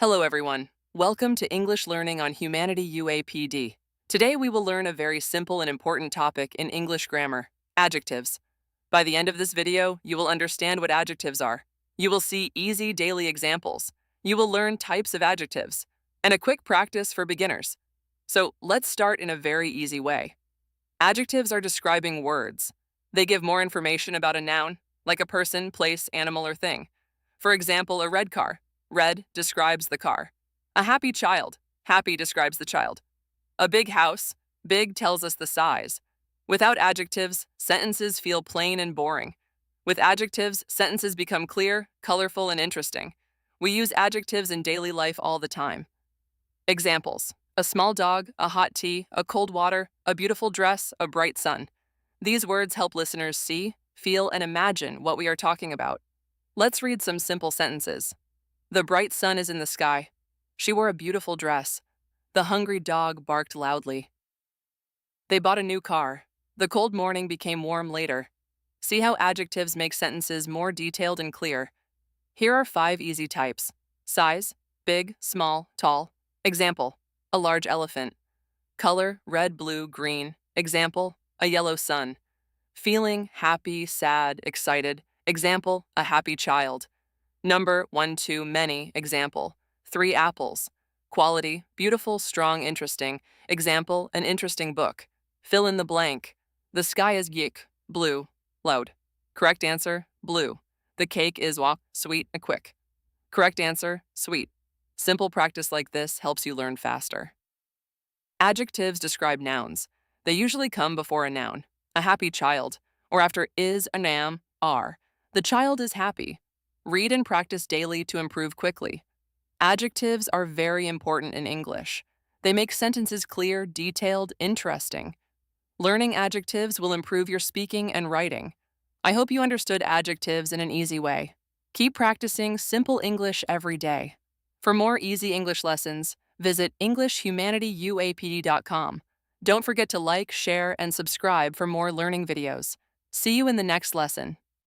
Hello, everyone. Welcome to English Learning on Humanity UAPD. Today, we will learn a very simple and important topic in English grammar, adjectives. By the end of this video, you will understand what adjectives are. You will see easy daily examples. You will learn types of adjectives, and a quick practice for beginners. So let's start in a very easy way. Adjectives are describing words. They give more information about a noun, like a person, place, animal, or thing. For example, a red car. Red describes the car. A happy child. Happy describes the child. A big house. Big tells us the size. Without adjectives, sentences feel plain and boring. With adjectives, sentences become clear, colorful, and interesting. We use adjectives in daily life all the time. Examples: a small dog, a hot tea, a cold water, a beautiful dress, a bright sun. These words help listeners see, feel, and imagine what we are talking about. Let's read some simple sentences. The bright sun is in the sky. She wore a beautiful dress. The hungry dog barked loudly. They bought a new car. The cold morning became warm later. See how adjectives make sentences more detailed and clear. Here are 5 easy types. Size: big, small, tall. Example: a large elephant. Color: red, blue, green. Example: a yellow sun. Feeling: happy, sad, excited. Example: a happy child. Number: 1, 2, many. Example: 3 apples. Quality: beautiful, strong, interesting. Example: an interesting book. Fill in the blank. The sky is yik, blue, loud. Correct answer: blue. The cake is wok, sweet and quick. Correct answer: sweet. Simple practice like this helps you learn faster. Adjectives describe nouns. They usually come before a noun, a happy child, or after is, an, am, are. The child is happy. Read and practice daily to improve quickly. Adjectives are very important in English. They make sentences clear, detailed, interesting. Learning adjectives will improve your speaking and writing. I hope you understood adjectives in an easy way. Keep practicing simple English every day. For more easy English lessons, visit EnglishHumanityUAPD.com. Don't forget to like, share, and subscribe for more learning videos. See you in the next lesson.